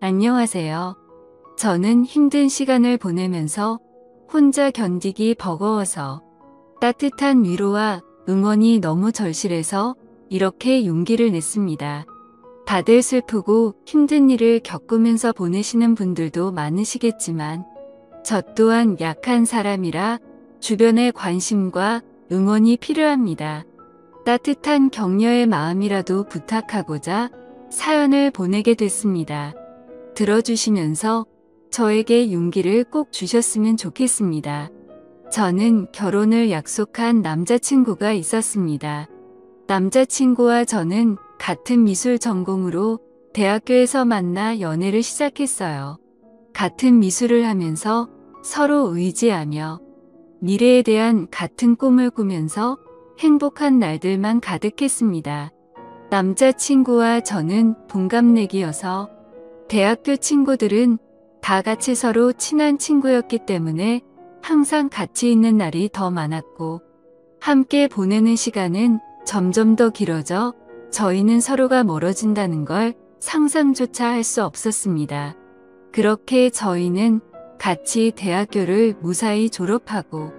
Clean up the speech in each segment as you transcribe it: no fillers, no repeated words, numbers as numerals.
안녕하세요. 저는 힘든 시간을 보내면서 혼자 견디기 버거워서 따뜻한 위로와 응원이 너무 절실해서 이렇게 용기를 냈습니다. 다들 슬프고 힘든 일을 겪으면서 보내시는 분들도 많으시겠지만 저 또한 약한 사람이라 주변의 관심과 응원이 필요합니다. 따뜻한 격려의 마음이라도 부탁하고자 사연을 보내게 됐습니다. 들어주시면서 저에게 용기를 꼭 주셨으면 좋겠습니다. 저는 결혼을 약속한 남자친구가 있었습니다. 남자친구와 저는 같은 미술 전공으로 대학교에서 만나 연애를 시작했어요. 같은 미술을 하면서 서로 의지하며 미래에 대한 같은 꿈을 꾸면서 행복한 날들만 가득했습니다. 남자친구와 저는 동갑내기여서 대학교 친구들은 다 같이 서로 친한 친구였기 때문에 항상 같이 있는 날이 더 많았고 함께 보내는 시간은 점점 더 길어져 저희는 서로가 멀어진다는 걸 상상조차 할 수 없었습니다. 그렇게 저희는 같이 대학교를 무사히 졸업하고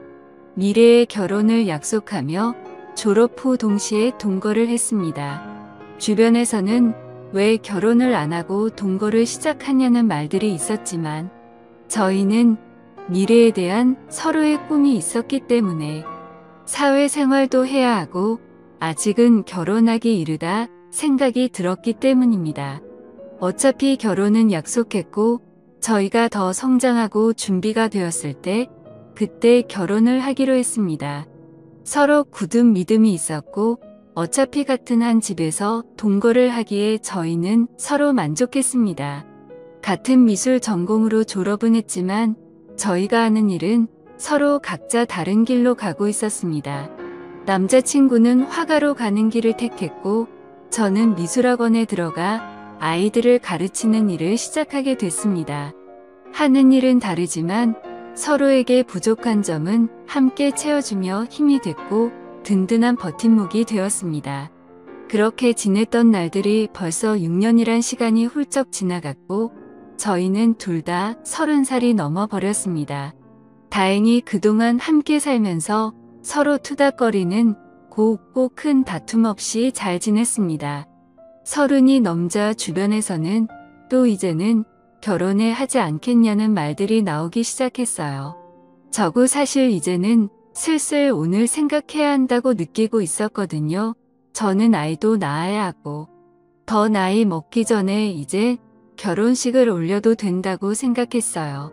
미래의 결혼을 약속하며 졸업 후 동시에 동거를 했습니다. 주변에서는 왜 결혼을 안 하고 동거를 시작하냐는 말들이 있었지만 저희는 미래에 대한 서로의 꿈이 있었기 때문에 사회생활도 해야 하고 아직은 결혼하기 이르다 생각이 들었기 때문입니다. 어차피 결혼은 약속했고 저희가 더 성장하고 준비가 되었을 때 그때 결혼을 하기로 했습니다. 서로 굳은 믿음이 있었고 어차피 같은 한 집에서 동거를 하기에 저희는 서로 만족했습니다. 같은 미술 전공으로 졸업은 했지만 저희가 하는 일은 서로 각자 다른 길로 가고 있었습니다. 남자친구는 화가로 가는 길을 택했고 저는 미술학원에 들어가 아이들을 가르치는 일을 시작하게 됐습니다. 하는 일은 다르지만 서로에게 부족한 점은 함께 채워주며 힘이 됐고 든든한 버팀목이 되었습니다. 그렇게 지냈던 날들이 벌써 6년이란 시간이 훌쩍 지나갔고 저희는 둘 다 30살이 넘어버렸습니다. 다행히 그동안 함께 살면서 서로 투닥거리는 곱고 큰 다툼 없이 잘 지냈습니다. 30이 넘자 주변에서는 또 이제는 결혼을 하지 않겠냐는 말들이 나오기 시작했어요. 저도 사실 이제는 슬슬 오늘 생각해야 한다고 느끼고 있었거든요. 저는 아이도 낳아야 하고 더 나이 먹기 전에 이제 결혼식을 올려도 된다고 생각했어요.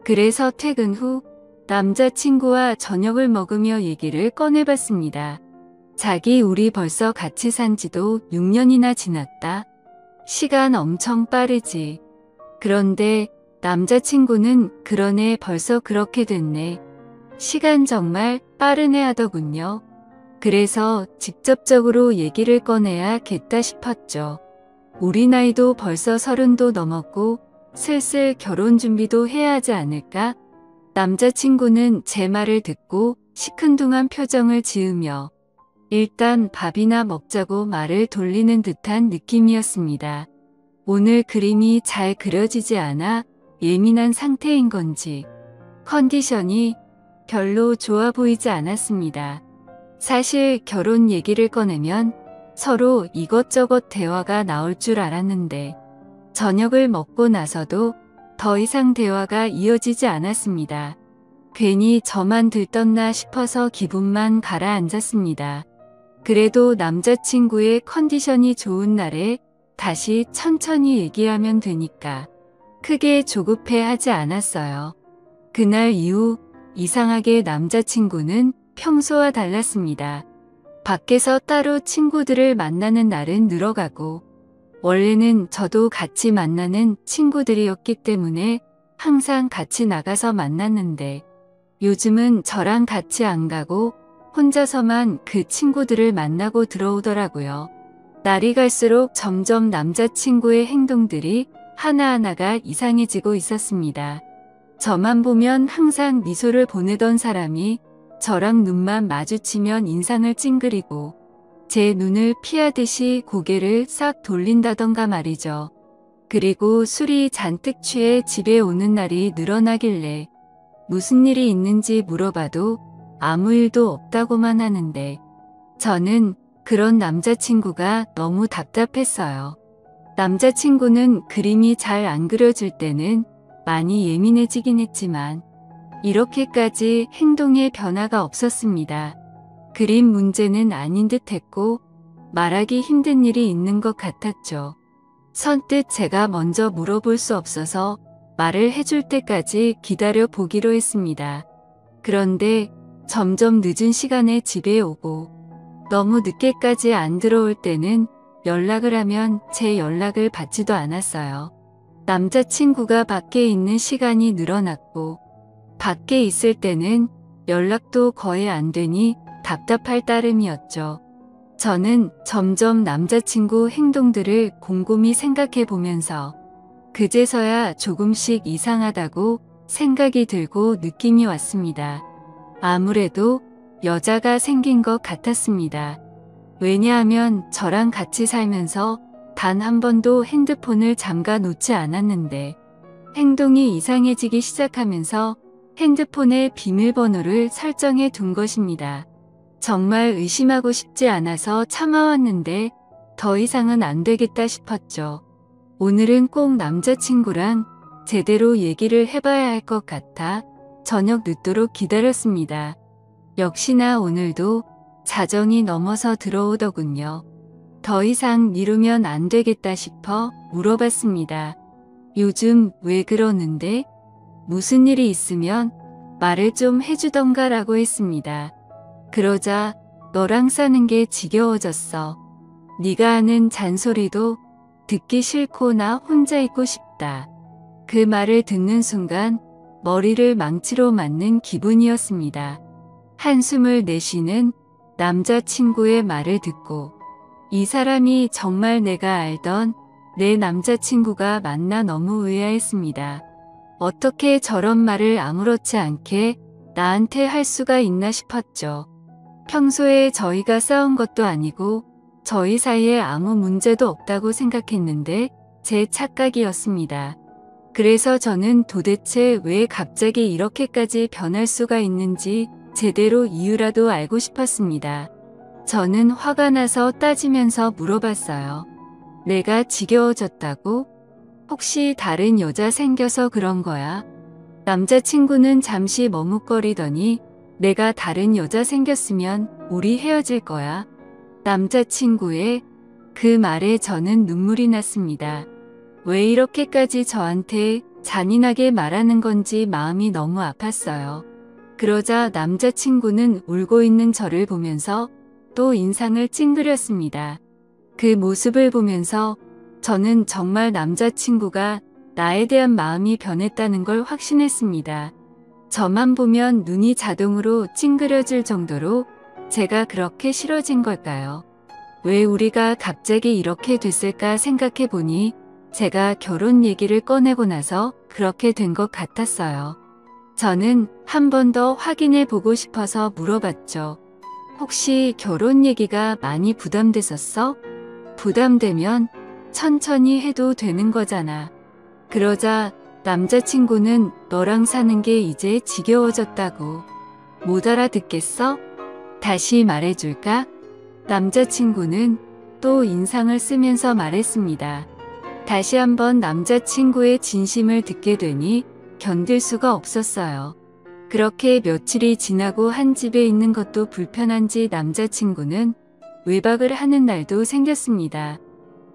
그래서 퇴근 후 남자친구와 저녁을 먹으며 얘기를 꺼내봤습니다. 자기 우리 벌써 같이 산 지도 6년이나 지났다. 시간 엄청 빠르지. 그런데 남자친구는 그러네 벌써 그렇게 됐네. 시간 정말 빠르네 하더군요. 그래서 직접적으로 얘기를 꺼내야겠다 싶었죠. 우리 나이도 벌써 30도 넘었고 슬슬 결혼 준비도 해야 하지 않을까? 남자친구는 제 말을 듣고 시큰둥한 표정을 지으며 일단 밥이나 먹자고 말을 돌리는 듯한 느낌이었습니다. 오늘 그림이 잘 그려지지 않아 예민한 상태인 건지 컨디션이 별로 좋아 보이지 않았습니다. 사실 결혼 얘기를 꺼내면 서로 이것저것 대화가 나올 줄 알았는데 저녁을 먹고 나서도 더 이상 대화가 이어지지 않았습니다. 괜히 저만 들떴나 싶어서 기분만 가라앉았습니다. 그래도 남자친구의 컨디션이 좋은 날에 다시 천천히 얘기하면 되니까 크게 조급해하지 않았어요. 그날 이후 이상하게 남자친구는 평소와 달랐습니다. 밖에서 따로 친구들을 만나는 날은 늘어가고 원래는 저도 같이 만나는 친구들이었기 때문에 항상 같이 나가서 만났는데 요즘은 저랑 같이 안 가고 혼자서만 그 친구들을 만나고 들어오더라고요. 날이 갈수록 점점 남자친구의 행동들이 하나하나가 이상해지고 있었습니다. 저만 보면 항상 미소를 보내던 사람이 저랑 눈만 마주치면 인상을 찡그리고 제 눈을 피하듯이 고개를 싹 돌린다던가 말이죠. 그리고 술이 잔뜩 취해 집에 오는 날이 늘어나길래 무슨 일이 있는지 물어봐도 아무 일도 없다고만 하는데 저는 그런 남자친구가 너무 답답했어요. 남자친구는 그림이 잘 안 그려질 때는 많이 예민해지긴 했지만 이렇게까지 행동에 변화가 없었습니다. 그림 문제는 아닌 듯 했고 말하기 힘든 일이 있는 것 같았죠. 선뜻 제가 먼저 물어볼 수 없어서 말을 해줄 때까지 기다려 보기로 했습니다. 그런데 점점 늦은 시간에 집에 오고 너무 늦게까지 안 들어올 때는 연락을 하면 제 연락을 받지도 않았어요. 남자친구가 밖에 있는 시간이 늘어났고 밖에 있을 때는 연락도 거의 안 되니 답답할 따름이었죠. 저는 점점 남자친구 행동들을 곰곰이 생각해 보면서 그제서야 조금씩 이상하다고 생각이 들고 느낌이 왔습니다. 아무래도 여자가 생긴 것 같았습니다. 왜냐하면 저랑 같이 살면서 단 한 번도 핸드폰을 잠가 놓지 않았는데 행동이 이상해지기 시작하면서 핸드폰에 비밀번호를 설정해 둔 것입니다. 정말 의심하고 싶지 않아서 참아왔는데 더 이상은 안 되겠다 싶었죠. 오늘은 꼭 남자친구랑 제대로 얘기를 해봐야 할 것 같아 저녁 늦도록 기다렸습니다. 역시나 오늘도 자정이 넘어서 들어오더군요. 더 이상 미루면 안 되겠다 싶어 물어봤습니다. 요즘 왜 그러는데? 무슨 일이 있으면 말을 좀 해주던가 라고 했습니다. 그러자 너랑 사는 게 지겨워졌어. 네가 하는 잔소리도 듣기 싫고 나 혼자 있고 싶다. 그 말을 듣는 순간 머리를 망치로 맞는 기분이었습니다. 한숨을 내쉬는 남자친구의 말을 듣고 이 사람이 정말 내가 알던 내 남자친구가 맞나 너무 의아했습니다. 어떻게 저런 말을 아무렇지 않게 나한테 할 수가 있나 싶었죠. 평소에 저희가 싸운 것도 아니고 저희 사이에 아무 문제도 없다고 생각했는데 제 착각이었습니다. 그래서 저는 도대체 왜 갑자기 이렇게까지 변할 수가 있는지 제대로 이유라도 알고 싶었습니다. 저는 화가 나서 따지면서 물어봤어요. 내가 지겨워졌다고? 혹시 다른 여자 생겨서 그런 거야? 남자친구는 잠시 머뭇거리더니 내가 다른 여자 생겼으면 우리 헤어질 거야. 남자친구의 그 말에 저는 눈물이 났습니다. 왜 이렇게까지 저한테 잔인하게 말하는 건지 마음이 너무 아팠어요. 그러자 남자친구는 울고 있는 저를 보면서 또 인상을 찡그렸습니다. 그 모습을 보면서 저는 정말 남자친구가 나에 대한 마음이 변했다는 걸 확신했습니다. 저만 보면 눈이 자동으로 찡그려질 정도로 제가 그렇게 싫어진 걸까요? 왜 우리가 갑자기 이렇게 됐을까 생각해 보니 제가 결혼 얘기를 꺼내고 나서 그렇게 된 것 같았어요. 저는 한 번 더 확인해 보고 싶어서 물어봤죠. 혹시 결혼 얘기가 많이 부담됐었어? 부담되면 천천히 해도 되는 거잖아. 그러자 남자친구는 너랑 사는 게 이제 지겨워졌다고. 못 알아듣겠어? 다시 말해줄까? 남자친구는 또 인상을 쓰면서 말했습니다. 다시 한번 남자친구의 진심을 듣게 되니 견딜 수가 없었어요. 그렇게 며칠이 지나고 한 집에 있는 것도 불편한지 남자친구는 외박을 하는 날도 생겼습니다.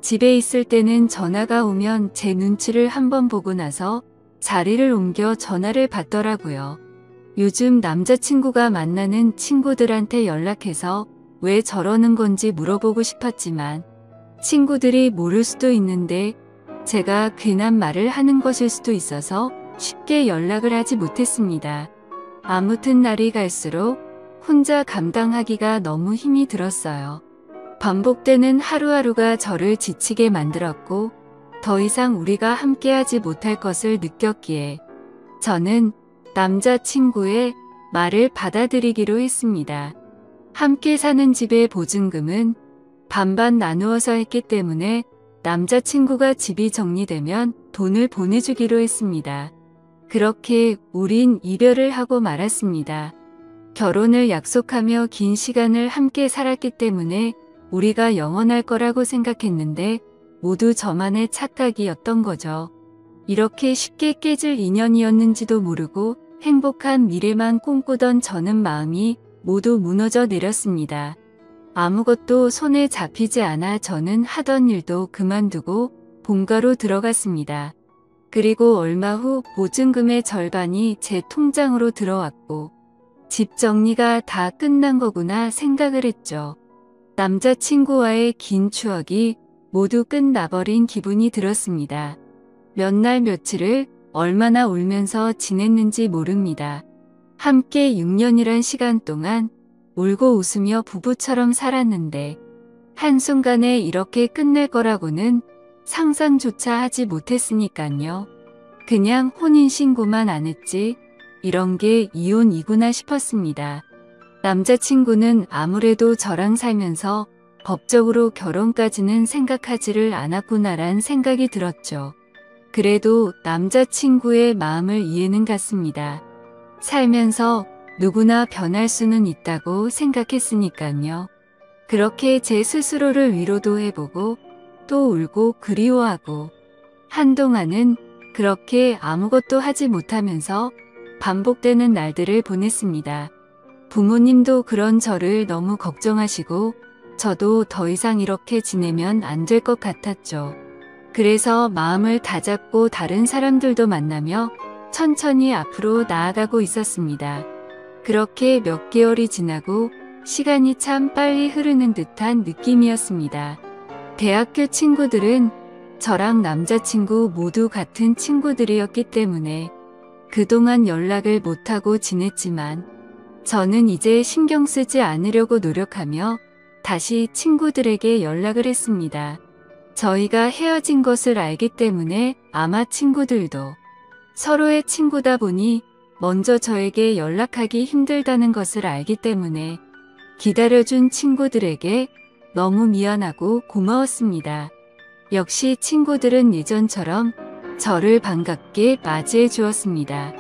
집에 있을 때는 전화가 오면 제 눈치를 한번 보고 나서 자리를 옮겨 전화를 받더라고요. 요즘 남자친구가 만나는 친구들한테 연락해서 왜 저러는 건지 물어보고 싶었지만 친구들이 모를 수도 있는데 제가 괜한 말을 하는 것일 수도 있어서 쉽게 연락을 하지 못했습니다. 아무튼 날이 갈수록 혼자 감당하기가 너무 힘이 들었어요. 반복되는 하루하루가 저를 지치게 만들었고 더 이상 우리가 함께하지 못할 것을 느꼈기에 저는 남자친구의 말을 받아들이기로 했습니다. 함께 사는 집의 보증금은 반반 나누어서 했기 때문에 남자친구가 집이 정리되면 돈을 보내주기로 했습니다. 그렇게 우린 이별을 하고 말았습니다. 결혼을 약속하며 긴 시간을 함께 살았기 때문에 우리가 영원할 거라고 생각했는데 모두 저만의 착각이었던 거죠. 이렇게 쉽게 깨질 인연이었는지도 모르고 행복한 미래만 꿈꾸던 저는 마음이 모두 무너져 내렸습니다. 아무것도 손에 잡히지 않아 저는 하던 일도 그만두고 본가로 들어갔습니다. 그리고 얼마 후 보증금의 절반이 제 통장으로 들어왔고 집 정리가 다 끝난 거구나 생각을 했죠. 남자친구와의 긴 추억이 모두 끝나버린 기분이 들었습니다. 몇 날 며칠을 얼마나 울면서 지냈는지 모릅니다. 함께 6년이란 시간 동안 울고 웃으며 부부처럼 살았는데 한순간에 이렇게 끝낼 거라고는 상상조차 하지 못했으니깐요. 그냥 혼인신고만 안 했지 이런 게 이혼이구나 싶었습니다. 남자친구는 아무래도 저랑 살면서 법적으로 결혼까지는 생각하지를 않았구나란 생각이 들었죠. 그래도 남자친구의 마음을 이해는 갔습니다. 살면서 누구나 변할 수는 있다고 생각했으니까요. 그렇게 제 스스로를 위로도 해보고 또 울고 그리워하고 한동안은 그렇게 아무것도 하지 못하면서 반복되는 날들을 보냈습니다. 부모님도 그런 저를 너무 걱정하시고 저도 더 이상 이렇게 지내면 안 될 것 같았죠. 그래서 마음을 다잡고 다른 사람들도 만나며 천천히 앞으로 나아가고 있었습니다. 그렇게 몇 개월이 지나고 시간이 참 빨리 흐르는 듯한 느낌이었습니다. 대학교 친구들은 저랑 남자친구 모두 같은 친구들이었기 때문에 그동안 연락을 못하고 지냈지만 저는 이제 신경 쓰지 않으려고 노력하며 다시 친구들에게 연락을 했습니다. 저희가 헤어진 것을 알기 때문에 아마 친구들도 서로의 친구다 보니 먼저 저에게 연락하기 힘들다는 것을 알기 때문에 기다려준 친구들에게 너무 미안하고 고마웠습니다. 역시 친구들은 예전처럼 저를 반갑게 맞이해 주었습니다.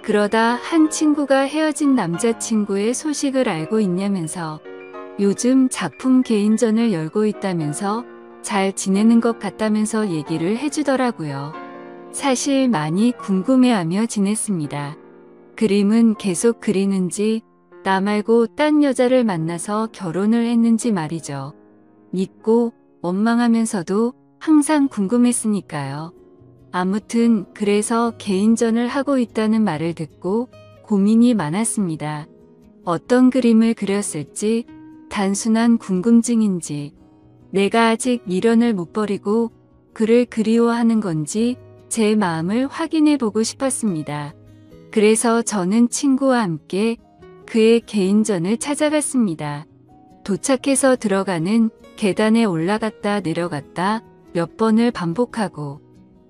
그러다 한 친구가 헤어진 남자친구의 소식을 알고 있냐면서 요즘 작품 개인전을 열고 있다면서 잘 지내는 것 같다면서 얘기를 해주더라고요. 사실 많이 궁금해하며 지냈습니다. 그림은 계속 그리는지 나 말고 딴 여자를 만나서 결혼을 했는지 말이죠. 믿고 원망하면서도 항상 궁금했으니까요. 아무튼 그래서 개인전을 하고 있다는 말을 듣고 고민이 많았습니다. 어떤 그림을 그렸을지 단순한 궁금증인지 내가 아직 미련을 못 버리고 그를 그리워하는 건지 제 마음을 확인해 보고 싶었습니다. 그래서 저는 친구와 함께 그의 개인전을 찾아갔습니다. 도착해서 들어가는 계단에 올라갔다 내려갔다 몇 번을 반복하고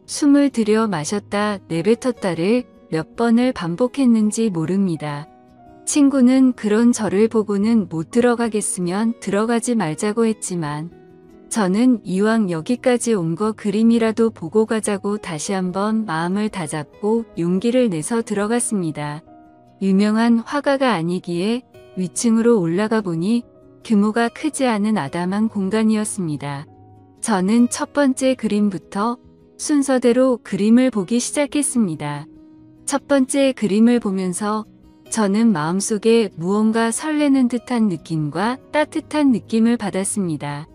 숨을 들여 마셨다 내뱉었다를 몇 번을 반복했는지 모릅니다. 친구는 그런 저를 보고는 못 들어가겠으면 들어가지 말자고 했지만 저는 이왕 여기까지 온 거 그림이라도 보고 가자고 다시 한번 마음을 다잡고 용기를 내서 들어갔습니다. 유명한 화가가 아니기에 위층으로 올라가 보니 규모가 크지 않은 아담한 공간이었습니다. 저는 첫 번째 그림부터 순서대로 그림을 보기 시작했습니다. 첫 번째 그림을 보면서 저는 마음속에 무언가 설레는 듯한 느낌과 따뜻한 느낌을 받았습니다.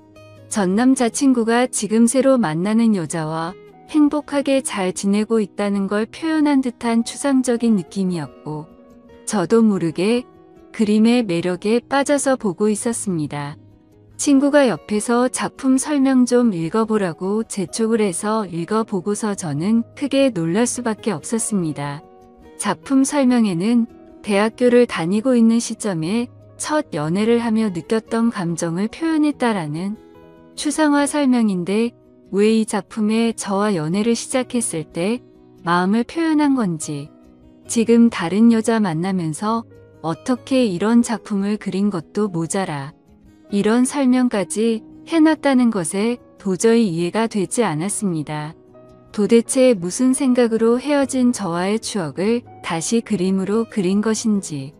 전 남자친구가 지금 새로 만나는 여자와 행복하게 잘 지내고 있다는 걸 표현한 듯한 추상적인 느낌이었고 저도 모르게 그림의 매력에 빠져서 보고 있었습니다. 친구가 옆에서 작품 설명 좀 읽어보라고 재촉을 해서 읽어보고서 저는 크게 놀랄 수밖에 없었습니다. 작품 설명에는 대학교를 다니고 있는 시점에 첫 연애를 하며 느꼈던 감정을 표현했다라는 추상화 설명인데 왜 이 작품에 저와 연애를 시작했을 때 마음을 표현한 건지 지금 다른 여자 만나면서 어떻게 이런 작품을 그린 것도 모자라 이런 설명까지 해놨다는 것에 도저히 이해가 되지 않았습니다. 도대체 무슨 생각으로 헤어진 저와의 추억을 다시 그림으로 그린 것인지,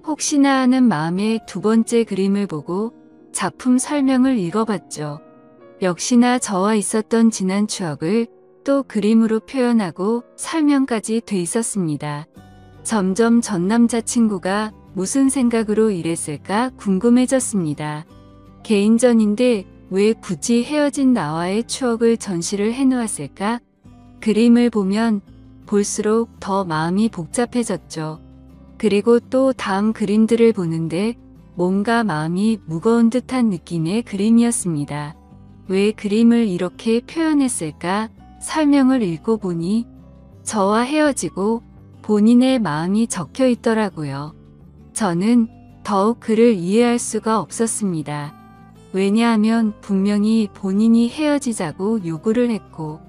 혹시나 하는 마음에 두 번째 그림을 보고 작품 설명을 읽어봤죠. 역시나 저와 있었던 지난 추억을 또 그림으로 표현하고 설명까지 돼 있었습니다. 점점 전 남자친구가 무슨 생각으로 이랬을까 궁금해졌습니다. 개인전인데 왜 굳이 헤어진 나와의 추억을 전시를 해놓았을까? 그림을 보면 볼수록 더 마음이 복잡해졌죠. 그리고 또 다음 그림들을 보는데 뭔가 마음이 무거운 듯한 느낌의 그림이었습니다. 왜 그림을 이렇게 표현했을까? 설명을 읽고 보니 저와 헤어지고 본인의 마음이 적혀 있더라고요. 저는 더욱 그를 이해할 수가 없었습니다. 왜냐하면 분명히 본인이 헤어지자고 요구를 했고,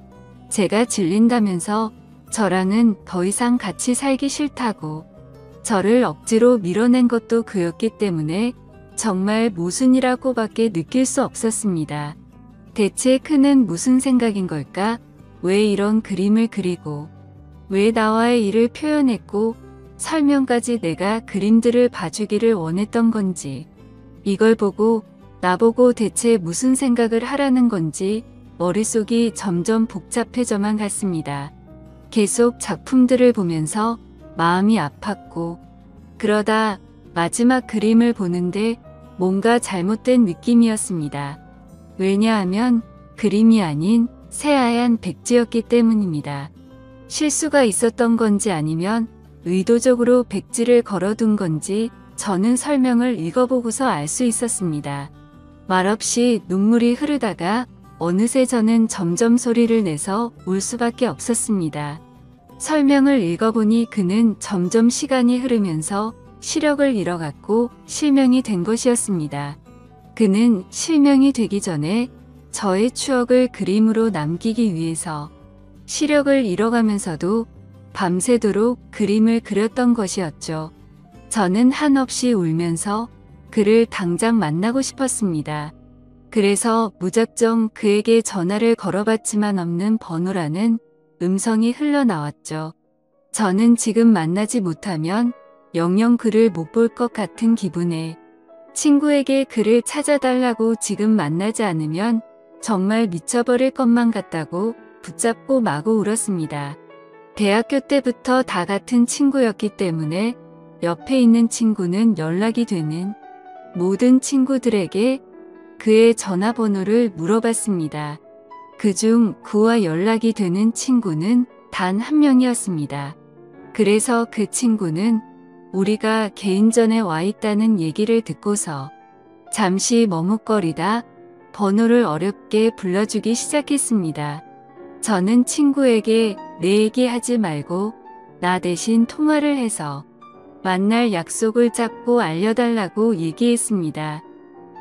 제가 질린다면서 저랑은 더 이상 같이 살기 싫다고 저를 억지로 밀어낸 것도 그였기 때문에 정말 모순이라고밖에 느낄 수 없었습니다. 대체 그는 무슨 생각인 걸까? 왜 이런 그림을 그리고, 왜 나와의 일을 표현했고, 설명까지 내가 그림들을 봐주기를 원했던 건지, 이걸 보고 나보고 대체 무슨 생각을 하라는 건지 머릿속이 점점 복잡해져만 갔습니다. 계속 작품들을 보면서 마음이 아팠고, 그러다 마지막 그림을 보는데 뭔가 잘못된 느낌이었습니다. 왜냐하면 그림이 아닌 새하얀 백지였기 때문입니다. 실수가 있었던 건지 아니면 의도적으로 백지를 걸어둔 건지 저는 설명을 읽어보고서 알 수 있었습니다. 말없이 눈물이 흐르다가 어느새 저는 점점 소리를 내서 울 수밖에 없었습니다. 설명을 읽어보니 그는 점점 시간이 흐르면서 시력을 잃어갔고 실명이 된 것이었습니다. 그는 실명이 되기 전에 저의 추억을 그림으로 남기기 위해서 시력을 잃어가면서도 밤새도록 그림을 그렸던 것이었죠. 저는 한없이 울면서 그를 당장 만나고 싶었습니다. 그래서 무작정 그에게 전화를 걸어봤지만 없는 번호라는 음성이 흘러나왔죠. 저는 지금 만나지 못하면 영영 그를 못 볼 것 같은 기분에 친구에게 그를 찾아달라고 지금 만나지 않으면 정말 미쳐버릴 것만 같다고 붙잡고 마구 울었습니다. 대학교 때부터 다 같은 친구였기 때문에 옆에 있는 친구는 연락이 되는 모든 친구들에게 그의 전화번호를 물어봤습니다. 그중 그와 연락이 되는 친구는 단 한 명이었습니다. 그래서 그 친구는 우리가 개인전에 와 있다는 얘기를 듣고서 잠시 머뭇거리다 번호를 어렵게 불러주기 시작했습니다. 저는 친구에게 내 얘기하지 말고 나 대신 통화를 해서 만날 약속을 잡고 알려달라고 얘기했습니다.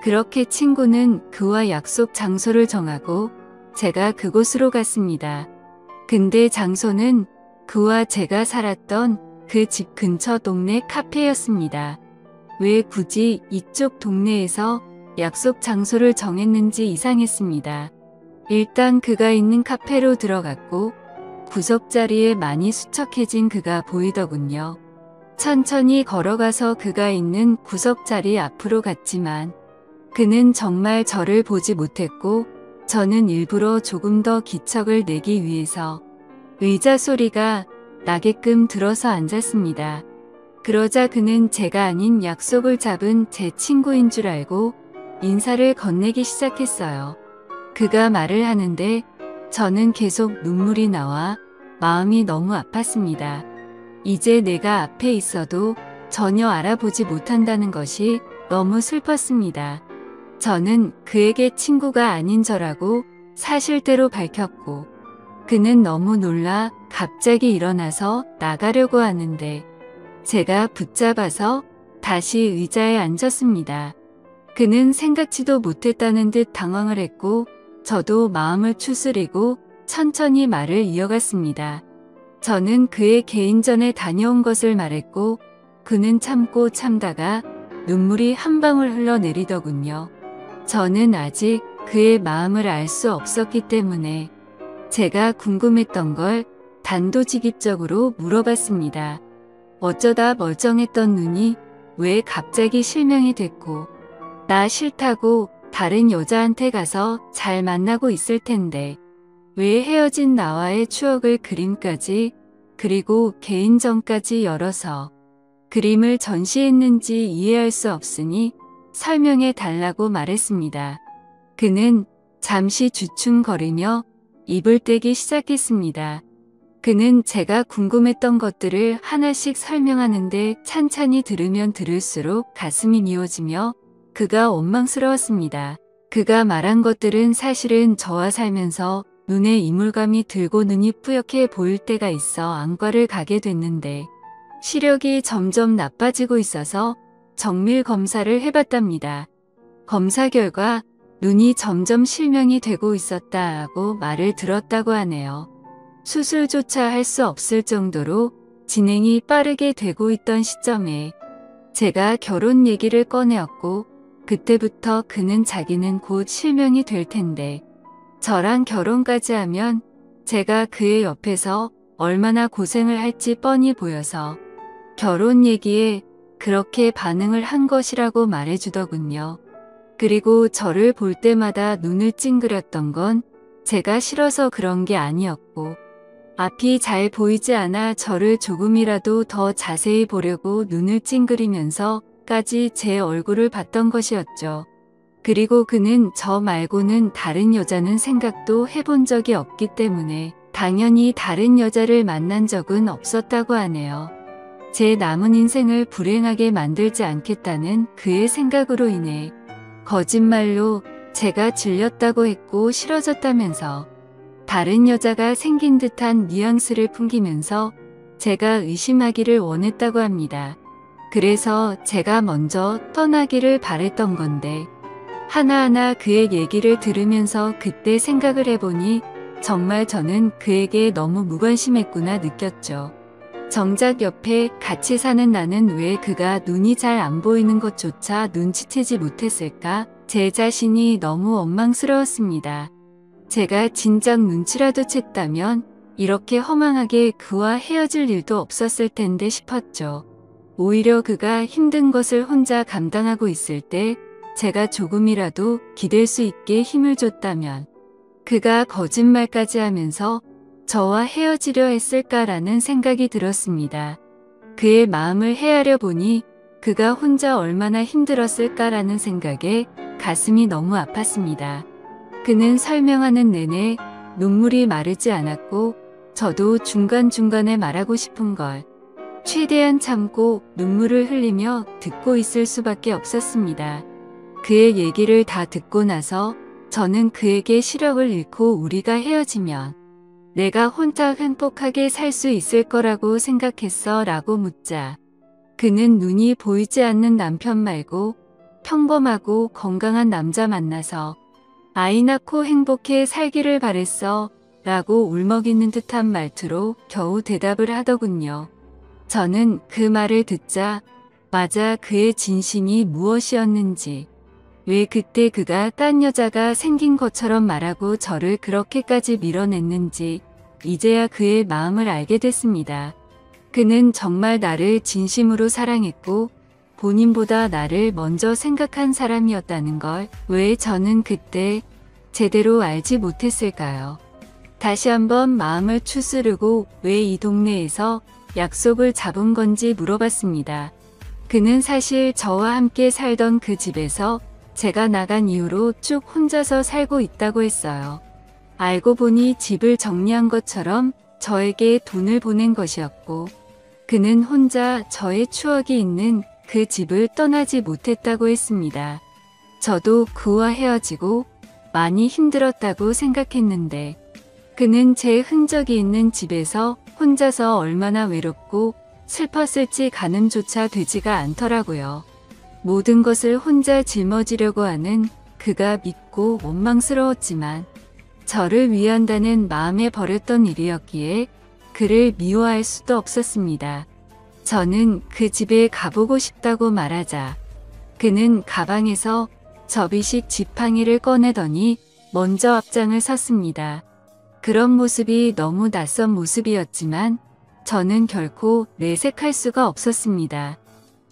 그렇게 친구는 그와 약속 장소를 정하고 제가 그곳으로 갔습니다. 근데 장소는 그와 제가 살았던 그 집 근처 동네 카페였습니다. 왜 굳이 이쪽 동네에서 약속 장소를 정했는지 이상했습니다. 일단 그가 있는 카페로 들어갔고 구석자리에 많이 수척해진 그가 보이더군요. 천천히 걸어가서 그가 있는 구석자리 앞으로 갔지만 그는 정말 저를 보지 못했고 저는 일부러 조금 더 기척을 내기 위해서 의자 소리가 나게끔 들어서 앉았습니다. 그러자 그는 제가 아닌 약속을 잡은 제 친구인 줄 알고 인사를 건네기 시작했어요. 그가 말을 하는데 저는 계속 눈물이 나와 마음이 너무 아팠습니다. 이제 내가 앞에 있어도 전혀 알아보지 못한다는 것이 너무 슬펐습니다. 저는 그에게 친구가 아닌 저라고 사실대로 밝혔고 그는 너무 놀라 갑자기 일어나서 나가려고 하는데 제가 붙잡아서 다시 의자에 앉았습니다. 그는 생각지도 못했다는 듯 당황을 했고 저도 마음을 추스리고 천천히 말을 이어갔습니다. 저는 그의 개인전에 다녀온 것을 말했고 그는 참고 참다가 눈물이 한 방울 흘러내리더군요. 저는 아직 그의 마음을 알 수 없었기 때문에 제가 궁금했던 걸 단도직입적으로 물어봤습니다. 어쩌다 멀쩡했던 눈이 왜 갑자기 실명이 됐고, 나 싫다고 다른 여자한테 가서 잘 만나고 있을 텐데 왜 헤어진 나와의 추억을 그림까지, 그리고 개인전까지 열어서 그림을 전시했는지 이해할 수 없으니 설명해 달라고 말했습니다. 그는 잠시 주춤거리며 입을 떼기 시작했습니다. 그는 제가 궁금했던 것들을 하나씩 설명하는데 찬찬히 들으면 들을수록 가슴이 미어지며 그가 원망스러웠습니다. 그가 말한 것들은 사실은 저와 살면서 눈에 이물감이 들고 눈이 뿌옇게 보일 때가 있어 안과를 가게 됐는데 시력이 점점 나빠지고 있어서 정밀 검사를 해봤답니다. 검사 결과 눈이 점점 실명이 되고 있었다고 말을 들었다고 하네요. 수술조차 할 수 없을 정도로 진행이 빠르게 되고 있던 시점에 제가 결혼 얘기를 꺼내었고, 그때부터 그는 자기는 곧 실명이 될 텐데 저랑 결혼까지 하면 제가 그의 옆에서 얼마나 고생을 할지 뻔히 보여서 결혼 얘기에 그렇게 반응을 한 것이라고 말해주더군요. 그리고 저를 볼 때마다 눈을 찡그렸던 건 제가 싫어서 그런 게 아니었고, 앞이 잘 보이지 않아 저를 조금이라도 더 자세히 보려고 눈을 찡그리면서까지 제 얼굴을 봤던 것이었죠. 그리고 그는 저 말고는 다른 여자는 생각도 해본 적이 없기 때문에 당연히 다른 여자를 만난 적은 없었다고 하네요. 제 남은 인생을 불행하게 만들지 않겠다는 그의 생각으로 인해 거짓말로 제가 질렸다고 했고 싫어졌다면서 다른 여자가 생긴 듯한 뉘앙스를 풍기면서 제가 의심하기를 원했다고 합니다. 그래서 제가 먼저 떠나기를 바랬던 건데 하나하나 그의 얘기를 들으면서 그때 생각을 해보니 정말 저는 그에게 너무 무관심했구나 느꼈죠. 정작 옆에 같이 사는 나는 왜 그가 눈이 잘 안 보이는 것조차 눈치채지 못했을까? 제 자신이 너무 원망스러웠습니다. 제가 진작 눈치라도 챘다면 이렇게 허망하게 그와 헤어질 일도 없었을 텐데 싶었죠. 오히려 그가 힘든 것을 혼자 감당하고 있을 때 제가 조금이라도 기댈 수 있게 힘을 줬다면 그가 거짓말까지 하면서 저와 헤어지려 했을까라는 생각이 들었습니다. 그의 마음을 헤아려 보니 그가 혼자 얼마나 힘들었을까라는 생각에 가슴이 너무 아팠습니다. 그는 설명하는 내내 눈물이 마르지 않았고 저도 중간중간에 말하고 싶은 걸 최대한 참고 눈물을 흘리며 듣고 있을 수밖에 없었습니다. 그의 얘기를 다 듣고 나서 저는 그에게 시력을 잃고 우리가 헤어지면 내가 혼자 행복하게 살 수 있을 거라고 생각했어 라고 묻자 그는 눈이 보이지 않는 남편 말고 평범하고 건강한 남자 만나서 아이 낳고 행복해 살기를 바랬어 라고 울먹이는 듯한 말투로 겨우 대답을 하더군요. 저는 그 말을 듣자 맞아 그의 진심이 무엇이었는지 왜 그때 그가 딴 여자가 생긴 것처럼 말하고 저를 그렇게까지 밀어냈는지 이제야 그의 마음을 알게 됐습니다. 그는 정말 나를 진심으로 사랑했고 본인보다 나를 먼저 생각한 사람이었다는 걸 왜 저는 그때 제대로 알지 못했을까요? 다시 한번 마음을 추스르고 왜 이 동네에서 약속을 잡은 건지 물어봤습니다. 그는 사실 저와 함께 살던 그 집에서 제가 나간 이후로 쭉 혼자서 살고 있다고 했어요. 알고 보니 집을 정리한 것처럼 저에게 돈을 보낸 것이었고 그는 혼자 저의 추억이 있는 그 집을 떠나지 못했다고 했습니다. 저도 그와 헤어지고 많이 힘들었다고 생각했는데 그는 제 흔적이 있는 집에서 혼자서 얼마나 외롭고 슬펐을지 가늠조차 되지가 않더라고요. 모든 것을 혼자 짊어지려고 하는 그가 믿고 원망스러웠지만 저를 위한다는 마음에 버렸던 일이었기에 그를 미워할 수도 없었습니다. 저는 그 집에 가보고 싶다고 말하자 그는 가방에서 접이식 지팡이를 꺼내더니 먼저 앞장을 섰습니다. 그런 모습이 너무 낯선 모습이었지만 저는 결코 내색할 수가 없었습니다.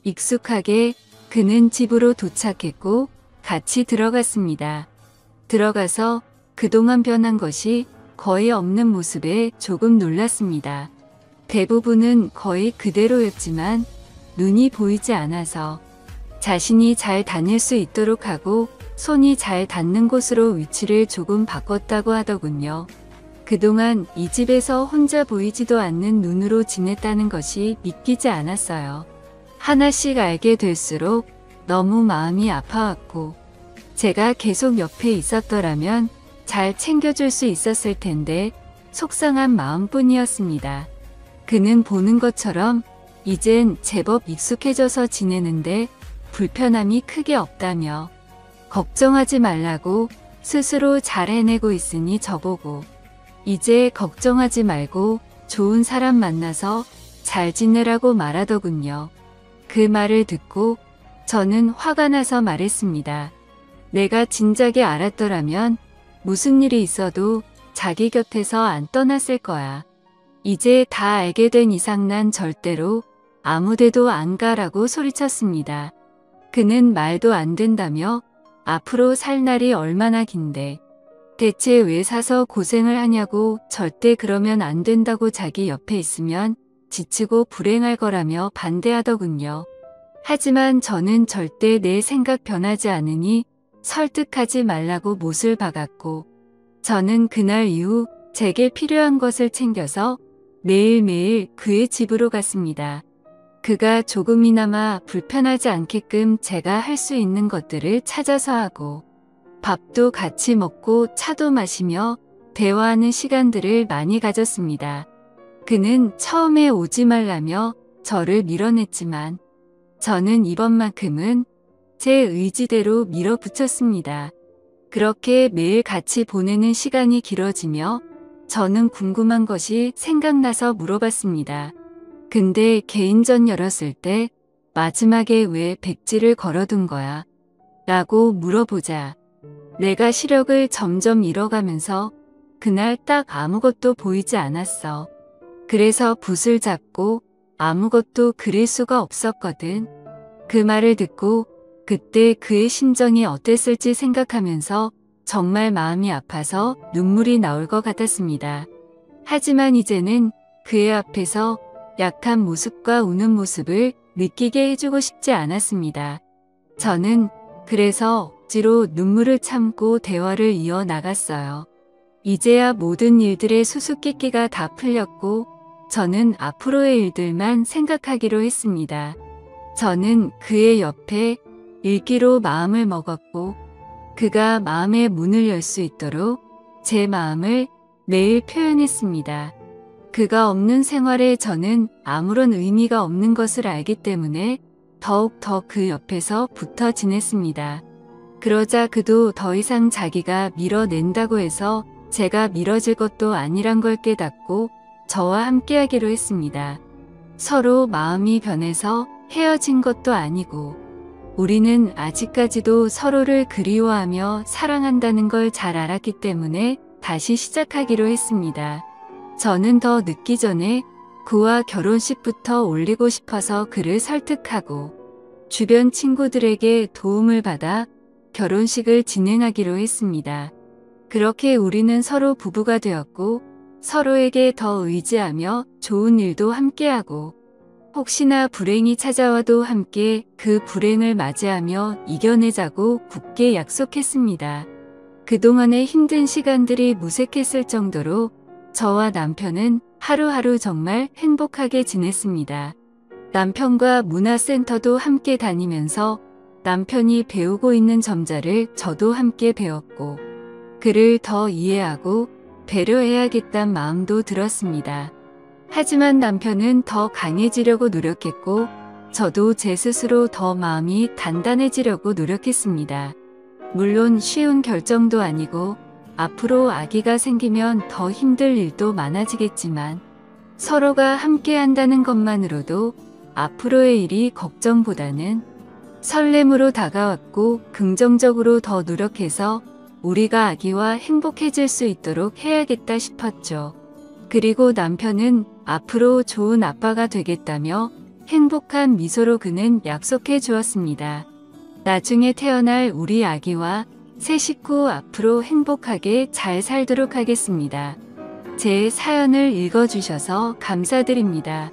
익숙하게 그는 집으로 도착했고 같이 들어갔습니다. 들어가서 그동안 변한 것이 거의 없는 모습에 조금 놀랐습니다. 대부분은 거의 그대로였지만 눈이 보이지 않아서 자신이 잘 다닐 수 있도록 하고 손이 잘 닿는 곳으로 위치를 조금 바꿨다고 하더군요. 그동안 이 집에서 혼자 보이지도 않는 눈으로 지냈다는 것이 믿기지 않았어요. 하나씩 알게 될수록 너무 마음이 아파왔고 제가 계속 옆에 있었더라면 잘 챙겨줄 수 있었을 텐데 속상한 마음뿐이었습니다. 그는 보는 것처럼 이젠 제법 익숙해져서 지내는데 불편함이 크게 없다며 걱정하지 말라고 스스로 잘 해내고 있으니 저보고 이제 걱정하지 말고 좋은 사람 만나서 잘 지내라고 말하더군요. 그 말을 듣고 저는 화가 나서 말했습니다. 내가 진작에 알았더라면 무슨 일이 있어도 자기 곁에서 안 떠났을 거야. 이제 다 알게 된 이상 난 절대로 아무데도 안 가라고 소리쳤습니다. 그는 말도 안 된다며 앞으로 살 날이 얼마나 긴데 대체 왜 사서 고생을 하냐고 절대 그러면 안 된다고 자기 옆에 있으면 지치고 불행할 거라며 반대하더군요. 하지만 저는 절대 내 생각 변하지 않으니 설득하지 말라고 못을 박았고 저는 그날 이후 제게 필요한 것을 챙겨서 매일매일 그의 집으로 갔습니다. 그가 조금이나마 불편하지 않게끔 제가 할 수 있는 것들을 찾아서 하고 밥도 같이 먹고 차도 마시며 대화하는 시간들을 많이 가졌습니다. 그는 처음에 오지 말라며 저를 밀어냈지만 저는 이번만큼은 제 의지대로 밀어붙였습니다. 그렇게 매일 같이 보내는 시간이 길어지며 저는 궁금한 것이 생각나서 물어봤습니다. 근데 개인전 열었을 때 마지막에 왜 백지를 걸어둔 거야? 라고 물어보자 내가 시력을 점점 잃어가면서 그날 딱 아무것도 보이지 않았어. 그래서 붓을 잡고 아무것도 그릴 수가 없었거든. 그 말을 듣고 그때 그의 심정이 어땠을지 생각하면서 정말 마음이 아파서 눈물이 나올 것 같았습니다. 하지만 이제는 그의 앞에서 약한 모습과 우는 모습을 느끼게 해주고 싶지 않았습니다. 저는 그래서 억지로 눈물을 참고 대화를 이어나갔어요. 이제야 모든 일들의 수수께끼가 다 풀렸고 저는 앞으로의 일들만 생각하기로 했습니다. 저는 그의 옆에 읽기로 마음을 먹었고 그가 마음의 문을 열 수 있도록 제 마음을 매일 표현했습니다. 그가 없는 생활에 저는 아무런 의미가 없는 것을 알기 때문에 더욱 더 그 옆에서 붙어 지냈습니다. 그러자 그도 더 이상 자기가 밀어낸다고 해서 제가 미뤄질 것도 아니란 걸 깨닫고 저와 함께하기로 했습니다. 서로 마음이 변해서 헤어진 것도 아니고 우리는 아직까지도 서로를 그리워하며 사랑한다는 걸 잘 알았기 때문에 다시 시작하기로 했습니다. 저는 더 늦기 전에 그와 결혼식부터 올리고 싶어서 그를 설득하고 주변 친구들에게 도움을 받아 결혼식을 진행하기로 했습니다. 그렇게 우리는 서로 부부가 되었고 서로에게 더 의지하며 좋은 일도 함께하고 혹시나 불행이 찾아와도 함께 그 불행을 맞이하며 이겨내자고 굳게 약속했습니다. 그동안의 힘든 시간들이 무색했을 정도로 저와 남편은 하루하루 정말 행복하게 지냈습니다. 남편과 문화센터도 함께 다니면서 남편이 배우고 있는 점자를 저도 함께 배웠고 그를 더 이해하고 배려해야겠다는 마음도 들었습니다. 하지만 남편은 더 강해지려고 노력했고 저도 제 스스로 더 마음이 단단해지려고 노력했습니다. 물론 쉬운 결정도 아니고 앞으로 아기가 생기면 더 힘들 일도 많아지겠지만 서로가 함께 한다는 것만으로도 앞으로의 일이 걱정보다는 설렘으로 다가왔고 긍정적으로 더 노력해서 우리가 아기와 행복해질 수 있도록 해야겠다 싶었죠. 그리고 남편은 앞으로 좋은 아빠가 되겠다며 행복한 미소로 그는 약속해 주었습니다. 나중에 태어날 우리 아기와 새 식구 앞으로 행복하게 잘 살도록 하겠습니다. 제 사연을 읽어주셔서 감사드립니다.